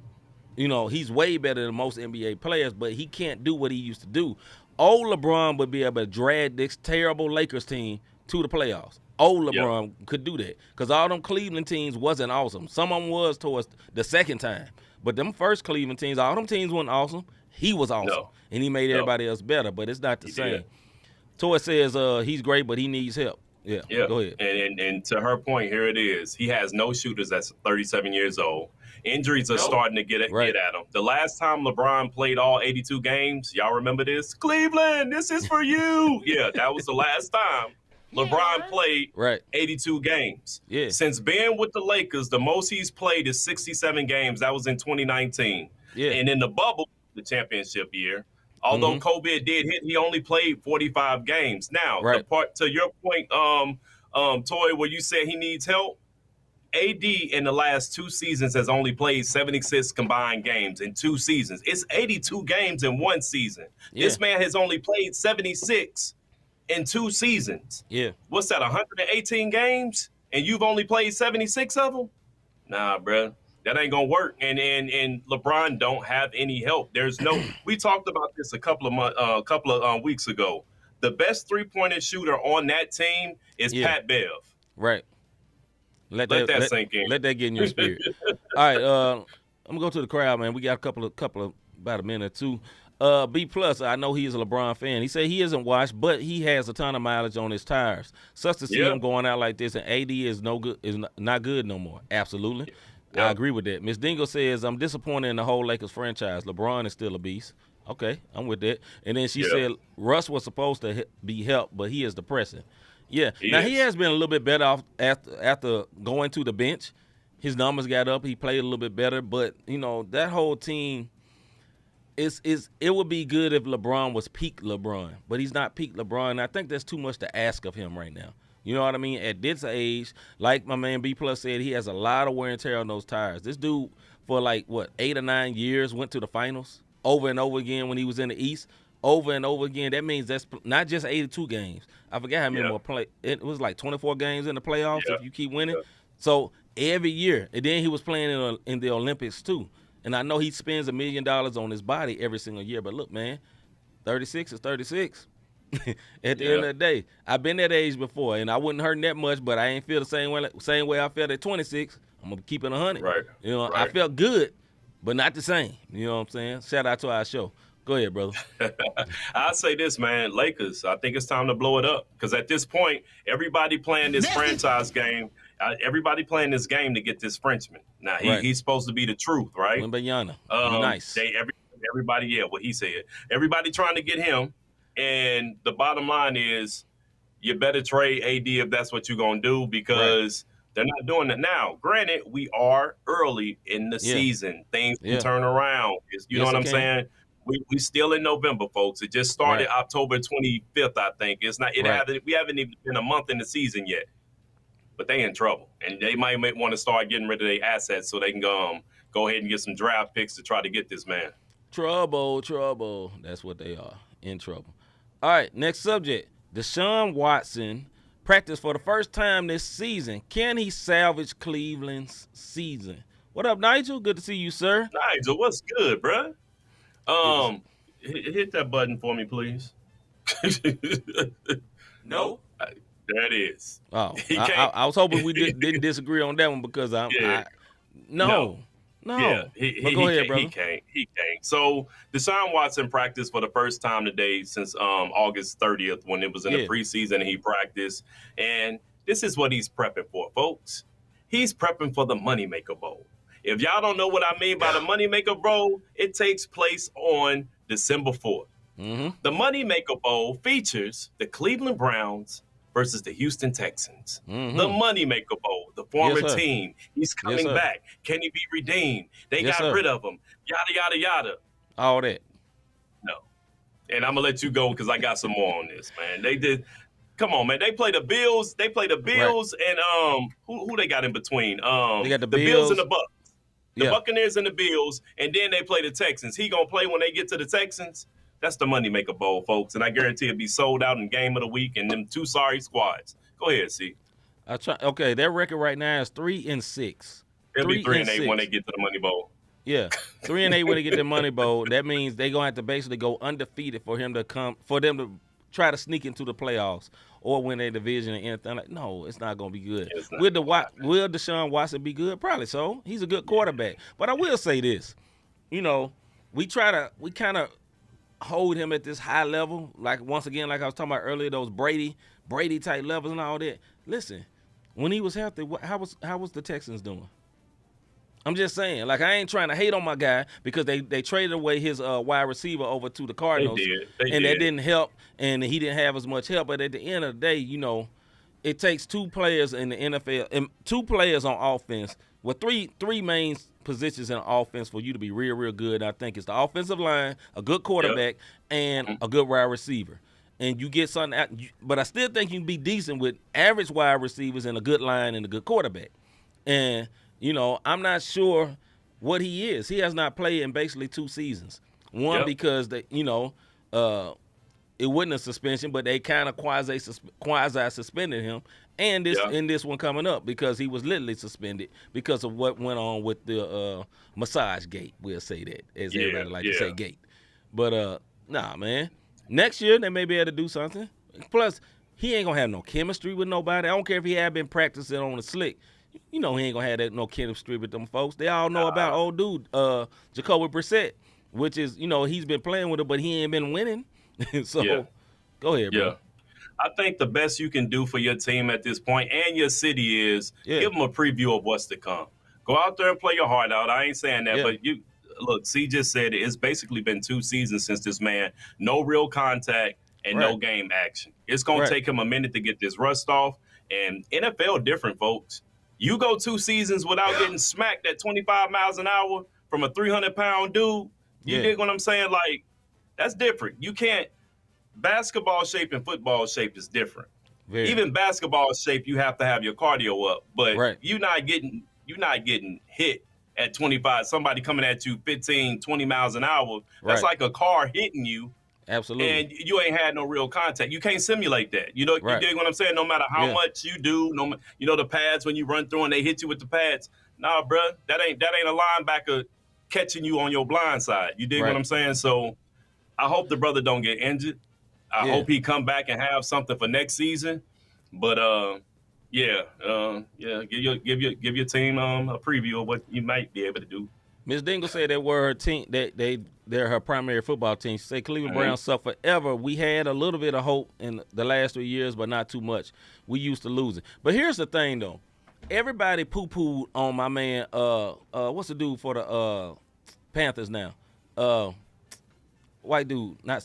you know, he's way better than most NBA players, but he can't do what he used to do. Old LeBron would be able to drag this terrible Lakers team to the playoffs. Old LeBron could do that because all them Cleveland teams wasn't awesome. Some of them was towards the second time. But them first Cleveland teams, all them teams wasn't awesome. He was awesome, and he made everybody else better, but it's not the same. Toy says he's great, but he needs help. Yeah, go ahead. And to her point, here it is. He has no shooters that's 37 years old. Injuries are starting to get at him. The last time LeBron played all 82 games, y'all remember this? Cleveland, this is for you. Yeah, that was the last time LeBron played 82 games. Yeah. Since being with the Lakers, the most he's played is 67 games. That was in 2019. Yeah. And in the bubble, the championship year, although COVID did hit, he only played 45 games. Now, the part to your point, Toy, where you said he needs help, AD in the last 2 seasons has only played 76 combined games in 2 seasons. It's 82 games in 1 season. Yeah. This man has only played 76 in 2 seasons. Yeah. What's that, 118 games? And you've only played 76 of them? Nah, bro. That ain't gonna work, and LeBron don't have any help. There's no. We talked about this a couple of weeks ago. The best 3-pointer shooter on that team is Pat Bev. Right. Let that sink in. Let that get in your spirit. All right. I'm gonna go to the crowd, man. We got a couple of about a minute or two. B plus. I know he is a LeBron fan. He said he isn't washed, but he has a ton of mileage on his tires. Sucks to see him going out like this, and AD is no good. Is not good no more. Absolutely. I agree with that. Miss Dingle says, I'm disappointed in the whole Lakers franchise. LeBron is still a beast. Okay, I'm with that. And then she said, Russ was supposed to be helped, but he is depressing. Yeah. He has been a little bit better off after going to the bench. His numbers got up. He played a little bit better. But, you know, that whole team, it would be good if LeBron was peak LeBron. But he's not peak LeBron. I think that's too much to ask of him right now. You know what I mean? At this age, like my man B Plus said, he has a lot of wear and tear on those tires. This dude, for 8 or 9 years, went to the finals over and over again when he was in the East, over and over again. That means that's not just 82 games. I forgot how many more play. It was like 24 games in the playoffs if you keep winning. So every year, and then he was playing in the Olympics too. And I know he spends $1 million on his body every single year. But look, man, 36 is 36. At the end of the day, I've been that age before, and I wasn't hurting that much, but I ain't feel the same way I felt at 26. I'm gonna keep it 100. Right. You know, I felt good, but not the same. You know what I'm saying? Shout out to our show. Go ahead, brother. I'll say this, man. Lakers, I think it's time to blow it up because at this point, everybody playing this franchise game. Everybody playing this game to get this Frenchman. Now he's supposed to be the truth, right? Wembanyama. Nice. Everybody, what he said. Everybody trying to get him. And the bottom line is you better trade AD if that's what you're going to do because they're not doing it now. Granted, we are early in the season. Things can turn around. You know what I'm saying? We still in November, folks. It just started October 25th, I think. It's not. We haven't even been a month in the season yet. But they in trouble. And they might want to start getting rid of their assets so they can go ahead and get some draft picks to try to get this man. Trouble. That's what they are. In trouble. All right, next subject. Deshaun Watson practiced for the first time this season. Can he salvage Cleveland's season? What up, Nigel? Good to see you, sir. Nigel, what's good, bro? Hit that button for me, please. No. There it is. Oh, I was hoping we didn't disagree on that one because No. Yeah, but go ahead, brother. He can't. So Deshaun Watson practiced for the first time today since August 30th when it was in the preseason and he practiced. And this is what he's prepping for, folks. He's prepping for the Moneymaker Bowl. If y'all don't know what I mean by the Moneymaker Bowl, it takes place on December 4th. Mm-hmm. The Moneymaker Bowl features the Cleveland Browns versus the Houston Texans. Mm-hmm. The Moneymaker Bowl, the former team. He's coming back. Can he be redeemed? They got rid of him. Yada, yada, yada. All that. No. And I'm going to let you go because I got some more on this, man. They did. Come on, man. They play the Bills. And who they got in between? They got the Bills and the Bucks. The Buccaneers and the Bills, and then they play the Texans. He going to play when they get to the Texans? That's the Moneymaker Bowl, folks, and I guarantee it'll be sold out in game of the week and them two sorry squads. Go ahead, C. Okay, their record right now is 3-6. They'll be 3-8 when they get to the Money Bowl. Yeah, 3-8 when they get the Money Bowl. That means they're gonna have to basically go undefeated for them to try to sneak into the playoffs or win a division and anything. Like, no, it's not gonna be good. Will Deshaun Watson be good? Probably so. He's a good quarterback. But I will say this, we kind of hold him at this high level, like once again, like I was talking about earlier, those Brady type levels and all that. Listen, when he was healthy, how was the Texans doing? I'm just saying, like, I ain't trying to hate on my guy because they traded away his wide receiver over to the Cardinals. They did. That didn't help, and he didn't have as much help. But at the end of the day, it takes two players in the NFL and two players on offense with three main positions in offense for you to be real, real good. I think it's the offensive line, a good quarterback, and a good wide receiver. And you get something out, but I still think you can be decent with average wide receivers and a good line and a good quarterback. And I'm not sure what he is. He has not played in basically 2 seasons. One, because it wasn't a suspension, but they kind of quasi suspended him. And this one coming up because he was literally suspended because of what went on with the massage gate. We'll say that, as everybody like to say gate. But nah, man. Next year they may be able to do something. Plus, he ain't gonna have no chemistry with nobody. I don't care if he had been practicing on the slick. He ain't gonna have no chemistry with them folks. They all know about old dude, Jacoby Brissett, which is, he's been playing with it, but he ain't been winning. So, go ahead, bro. I think the best you can do for your team at this point and your city is give them a preview of what's to come. Go out there and play your heart out. I ain't saying that, but look, C just said it's basically been 2 seasons since this man, no real contact and no game action. It's gonna take him a minute to get this rust off. And NFL different, folks. You go 2 seasons without getting smacked at 25 miles an hour from a 300-pound dude. You dig what I'm saying? Like, that's different. You can't. Basketball shape and football shape is different. Even basketball shape, you have to have your cardio up. But you're not getting hit at 25. Somebody coming at you 15, 20 miles an hour. That's like a car hitting you. Absolutely. And you ain't had no real contact. You can't simulate that. You dig what I'm saying? No matter how much you do, the pads when you run through and they hit you with the pads. Nah, bro, that ain't a linebacker catching you on your blind side. You dig what I'm saying? So I hope the brother don't get injured. I hope he come back and have something for next season. But give your team a preview of what you might be able to do. Ms. Dingle said that were her team, they're her primary football team. She said Cleveland Browns suck forever. We had a little bit of hope in the last 3 years, but not too much. We used to lose it. But here's the thing, though. Everybody poo-pooed on my man, what's the dude for the Panthers now? White dude, not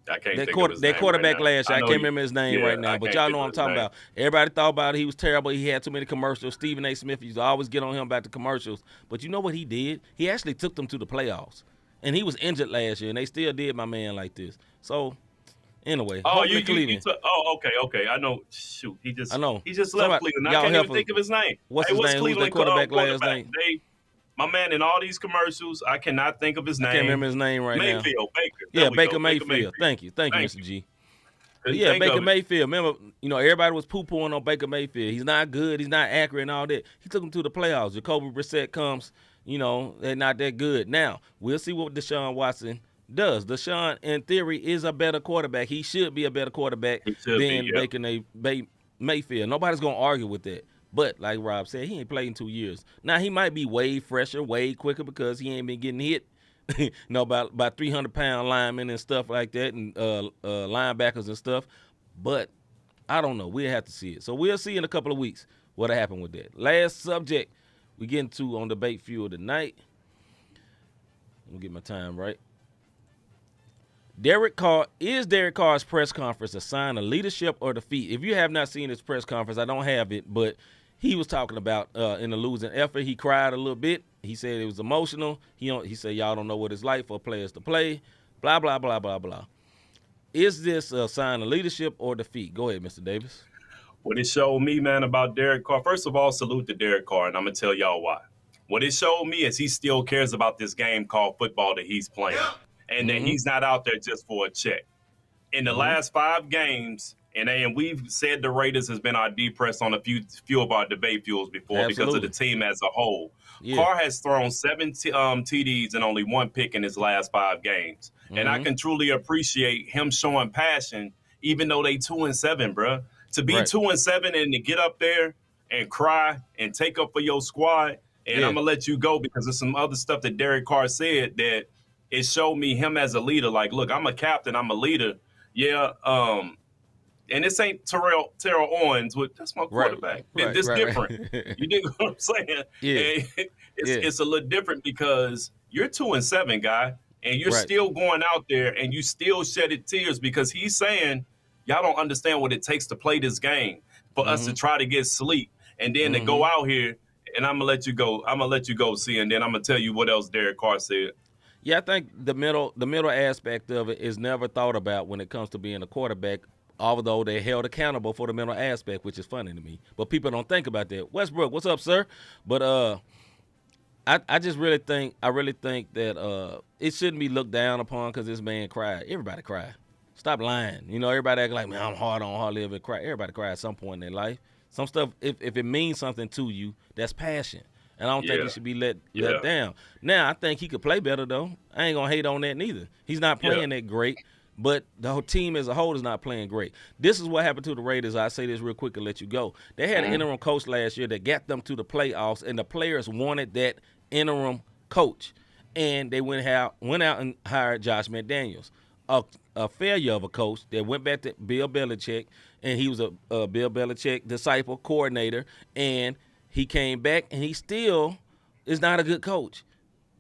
I can't think of his name quarterback right last year. I can't remember his name right now, but y'all know what I'm talking about. Everybody thought about it. He was terrible. He had too many commercials. Stephen A. Smith used to always get on him about the commercials. But you know what he did? He actually took them to the playoffs. And he was injured last year, and they still did my man like this. So, anyway. Okay. I know. Shoot, he just left Cleveland. I can't even think of his name. What's his name? Who's the quarterback last name? My man, in all these commercials, I cannot think of his name. I can't remember his name right now. Baker. Baker Mayfield. Thank you, Mr. G. Yeah, Baker Mayfield. Remember, everybody was poo-pooing on Baker Mayfield. He's not good. He's not accurate and all that. He took him to the playoffs. Jacoby Brissett comes, they're not that good. Now, we'll see what Deshaun Watson does. Deshaun, in theory, is a better quarterback. He should be a better quarterback than Baker Mayfield. Nobody's going to argue with that. But like Rob said, he ain't played in 2 years. Now, he might be way fresher, way quicker because he ain't been getting hit, by 300-pound linemen and stuff like that and linebackers and stuff. But I don't know. We'll have to see it. So we'll see in a couple of weeks what'll happen with that. Last subject we get into on Debate Fuel tonight. Let me get my time right. Derek Carr's press conference a sign of leadership or defeat? If you have not seen his press conference, I don't have it, but he was talking about in the losing effort. He cried a little bit. He said it was emotional. He said y'all don't know what it's like for players to play. Blah, blah, blah, blah, blah. Is this a sign of leadership or defeat? Go ahead, Mr. Davis. What it showed me, man, about Derek Carr, first of all, salute to Derek Carr, and I'm going to tell y'all why. What it showed me is he still cares about this game called football that he's playing, and that he's not out there just for a check. In the last 5 games, and we've said the Raiders has been our depress on a few of our debate fuels before because of the team as a whole. Yeah. Carr has thrown 7 TDs and only 1 pick in his last 5 games. And I can truly appreciate him showing passion, even though they 2-7, bro. To be 2-7 and to get up there and cry and take up for your squad. And I'm going to let you go because there's some other stuff that Derek Carr said that it showed me him as a leader. Like, look, I'm a captain. I'm a leader. Yeah. And this ain't Terrell Owens. That's my quarterback. It's different. You dig what I'm saying? Yeah. It's a little different because you're 2-7, guy. And you're still going out there and you still shedded tears because he's saying, y'all don't understand what it takes to play this game for us to try to get sleep and then to go out here. And I'm gonna let you go. I'm gonna let you go, see, and then I'm gonna tell you what else Derek Carr said. Yeah, I think the middle aspect of it is never thought about when it comes to being a quarterback, although they're held accountable for the middle aspect, which is funny to me. But people don't think about that. Westbrook, what's up, sir? But I just really think that it shouldn't be looked down upon because this man cried. Everybody cried. Stop lying. You know, everybody act like, man, I'm hard live and cry. Everybody cry at some point in their life. Some stuff, if it means something to you, that's passion. And I don't think it should be let down. Now, I think he could play better, though. I ain't going to hate on that neither. He's not playing that great, but the whole team as a whole is not playing great. This is what happened to the Raiders. I'll say this real quick and let you go. They had an interim coach last year that got them to the playoffs, and the players wanted that interim coach. And they went out and hired Josh McDaniels, a failure of a coach that went back to Bill Belichick, and he was a Bill Belichick disciple, coordinator, and he came back, and he still is not a good coach.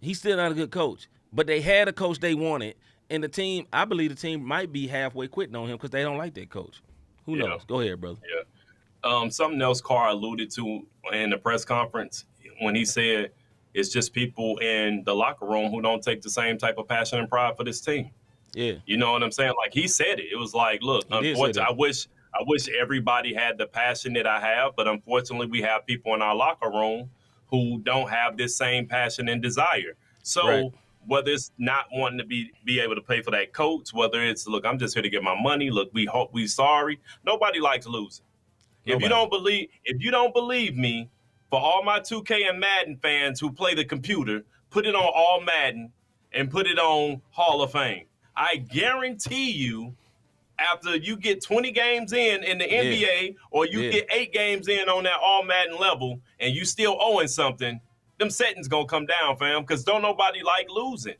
He's still not a good coach. But they had a coach they wanted, and the team, I believe the team might be halfway quitting on him because they don't like that coach. Who knows? Go ahead, brother. Yeah. Something else Carr alluded to in the press conference when he said it's just people in the locker room who don't take the same type of passion and pride for this team. Yeah. You know what I'm saying? Like, he said it. It was like, look, unfortunately, I wish everybody had the passion that I have, but unfortunately we have people in our locker room who don't have this same passion and desire. So whether it's not wanting to be able to pay for that coach, whether it's, look, I'm just here to get my money. Look, we sorry. Nobody likes losing. If you don't believe me, for all my 2K and Madden fans who play the computer, put it on all Madden and put it on Hall of Fame. I guarantee you, after you get 20 games in the NBA, or you get 8 games in on that all Madden level, and you still owing something, them settings gonna come down, fam. Because don't nobody like losing.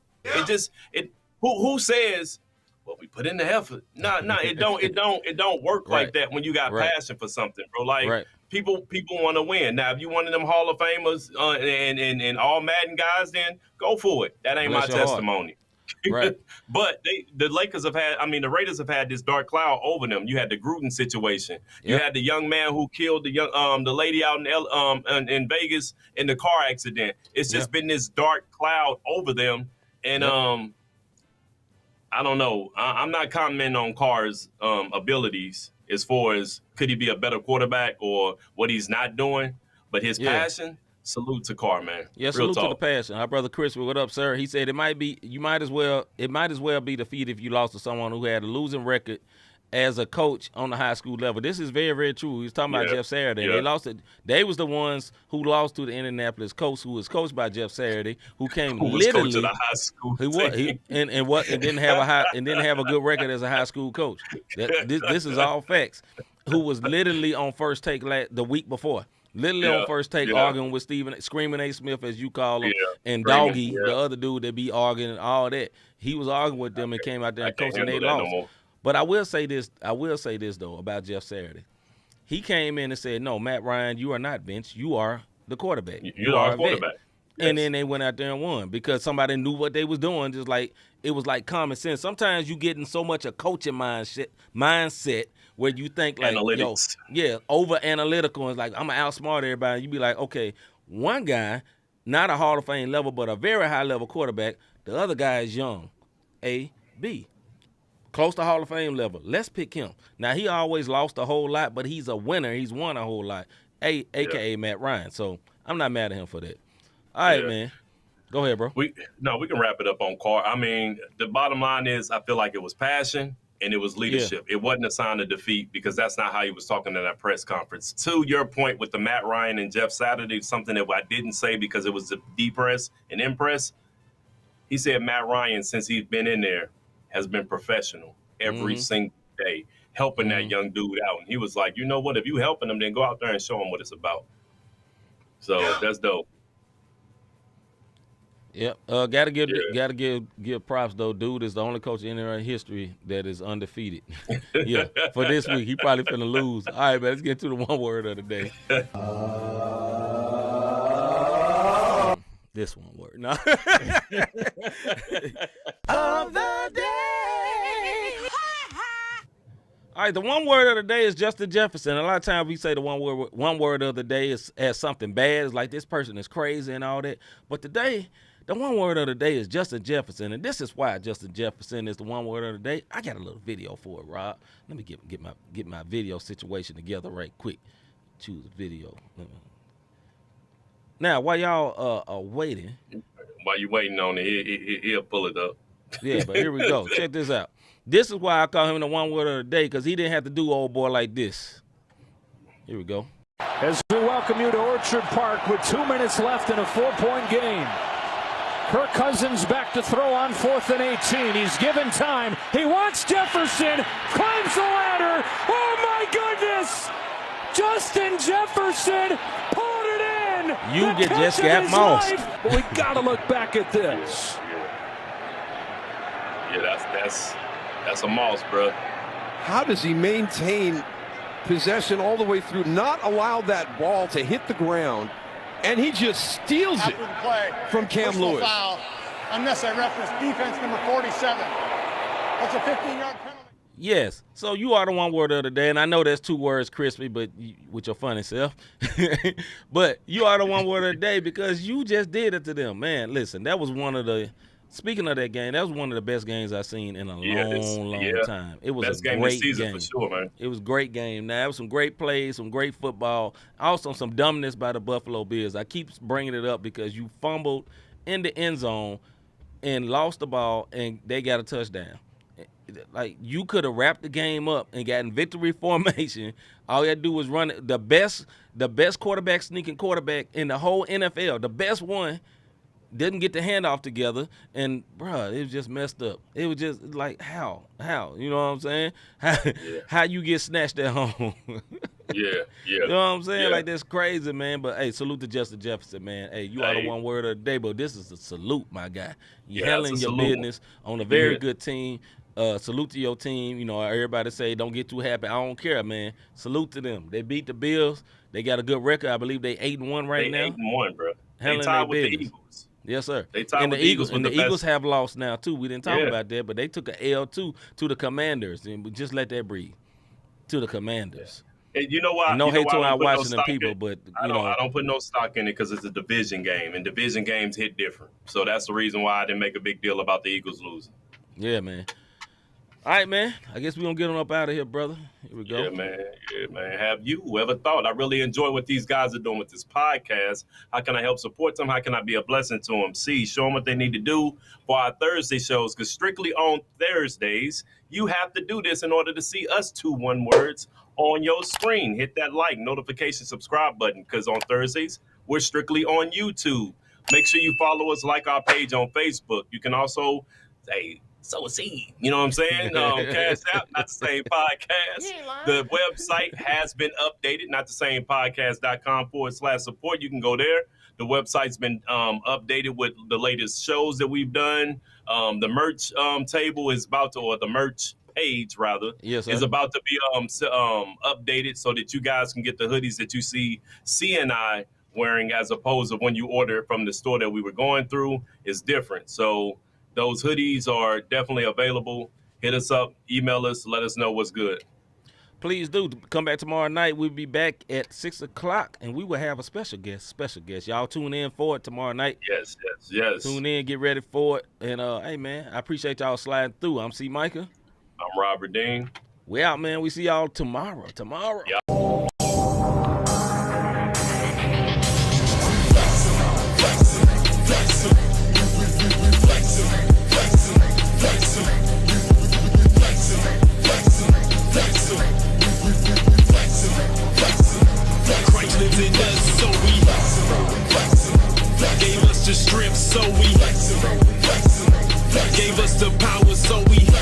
Who says, well, we put in the effort? Nah, it don't work like that when you got passion for something, bro. Like people want to win. Now, if you one of them Hall of Famers and all Madden guys, then go for it. That ain't my testimony. Right. But the Raiders have had this dark cloud over them. You had the Gruden situation. You had the young man who killed the lady out in Vegas in the car accident. It's just been this dark cloud over them. And I don't know. I'm not commenting on Carr's abilities as far as could he be a better quarterback or what he's not doing, but his passion. Salute to Carr, man. Yeah, salute to the passion. Our brother Chris, what up, sir? He said it might as well be defeat if you lost to someone who had a losing record as a coach on the high school level. This is very, very true. He was talking about Jeff Saturday. They lost it. They was the ones who lost to the Indianapolis coach, who was coached by Jeff Saturday, who came literally to the high school. And didn't have a good record as a high school coach. This is all facts. Who was literally on First Take the week before. Literally on First Take, arguing with Screaming A. Smith, as you call him, and Doggy, the other dude that be arguing and all that. He was arguing with them and came out there and coached, and they lost. No, but I will say this though about Jeff Saturday. He came in and said, "No, Matt Ryan, you are not Vince. You are the quarterback. You are a quarterback." Yes. And then they went out there and won because somebody knew what they was doing. Just like it was like common sense. Sometimes you get in so much a coaching mindset where you think like, analytics. Over analytical, and like I'm gonna outsmart everybody. You be like, okay, one guy, not a Hall of Fame level, but a very high level quarterback. The other guy is young, A, B. close to Hall of Fame level. Let's pick him. Now, he always lost a whole lot, but he's a winner. He's won a whole lot, a.k.a. Matt Ryan. So I'm not mad at him for that. All right, man. Go ahead, bro. We can wrap it up on Carr. I mean, the bottom line is I feel like it was passion and it was leadership. It wasn't a sign of defeat because that's not how he was talking in that press conference. To your point with the Matt Ryan and Jeff Saturday, something that I didn't say because it was the depress and impress. He said Matt Ryan, since he's been in there, has been professional every single day, helping that young dude out. And he was like, you know what? If you helping him, then go out there and show him what it's about. So that's dope. Yep. Gotta give props though. Dude is the only coach in NRA history that is undefeated. Yeah. For this week, he probably finna lose. All right, man. Let's get to the one word of the day. This one word. No. Of the day. All right, the one word of the day is Justin Jefferson. A lot of times we say the one word of the day is as something bad. It's like this person is crazy and all that. But today, the one word of the day is Justin Jefferson. And this is why Justin Jefferson is the one word of the day. I got a little video for it, Rob. Let me get my video situation together right quick. Choose video. Now, while y'all are waiting. While you waiting on it, he'll pull it up. Yeah, but here we go. Check this out. This is why I call him the one word of the day, because he didn't have to do old boy like this. Here we go. As we welcome you to Orchard Park with 2 minutes left in a 4-point game. Kirk Cousins back to throw on 4th and 18. He's given time. He wants Jefferson. Climbs the ladder. Oh, my goodness. Justin Jefferson pulled it in. You just got mossed. We got to look back at this. Yeah, that's a moss, bro. How does he maintain possession all the way through, not allow that ball to hit the ground, and he just steals it from Cam Lewis? Foul, unnecessary roughness, defense number 47. That's a 15-yard penalty. Yes. So you are the one word of the day, and I know that's 2 words, Crispy, but with your funny self. But you are the one word of the day because you just did it to them. Man, listen, that was one of the – speaking of that game, that was one of the best games I've seen in a long time. It was best a great game this season for sure, man. It was a great game. Now, it was some great plays, some great football, also some dumbness by the Buffalo Bills. I keep bringing it up because you fumbled in the end zone and lost the ball, and they got a touchdown. Like, you could have wrapped the game up and gotten victory formation. All you had to do was run it. The best quarterback, sneaking quarterback in the whole NFL, the best one, didn't get the handoff together, and bruh, it was just messed up. It was just like, how? You know what I'm saying? How you get snatched at home? Yeah. You know what I'm saying? Like, that's crazy, man. But hey, salute to Justin Jefferson, man. Hey, you are the one word of the day, but this is a salute, my guy. You're handling your business on a very good team. Salute to your team. You know, everybody say don't get too happy. I don't care, man. Salute to them. They beat the Bills. They got a good record. I believe they 8-1 right now. 8-1, bro. Handling they tied with business. the Eagles. Yes, sir. They tied and with the Eagles. And the Eagles best. have lost now too. We didn't talk about that, but they took an L2 to the Commanders, and we just let that breathe. To the Commanders. And you know why? And no hate to our Washington people, but I don't put no stock in it because it's a division game, and division games hit different. So that's the reason why I didn't make a big deal about the Eagles losing. Yeah, man. All right, man. I guess we're going to get on up out of here, brother. Here we go. Yeah, man. Have you ever thought? I really enjoy what these guys are doing with this podcast. How can I help support them? How can I be a blessing to them? Show them what they need to do for our Thursday shows, because strictly on Thursdays, you have to do this in order to see us 2 one-words on your screen. Hit that like, notification, subscribe button, because on Thursdays, we're strictly on YouTube. Make sure you follow us, like our page on Facebook. You can also say, sow a seed. You know what I'm saying? Cash App, not the same podcast. The website has been updated, not the same podcast.com/support. You can go there. The website's been updated with the latest shows that we've done. The merch table is about to, or the merch page rather, is about to be updated so that you guys can get the hoodies that you see CNI wearing, as opposed to when you order it from the store that we were going through is different. So those hoodies are definitely available. Hit us up, email us, let us know what's good. Please do come back tomorrow night. We'll be back at 6 o'clock, and we will have a special guest. Y'all tune in for it tomorrow night. Yes. Tune in, get ready for it. And, hey, man, I appreciate y'all sliding through. I'm C. Micah. I'm Robert Dean. We out, man. We see y'all tomorrow. Yeah. Christ lives in us, so we gave us the strength, so we gave us the power, so we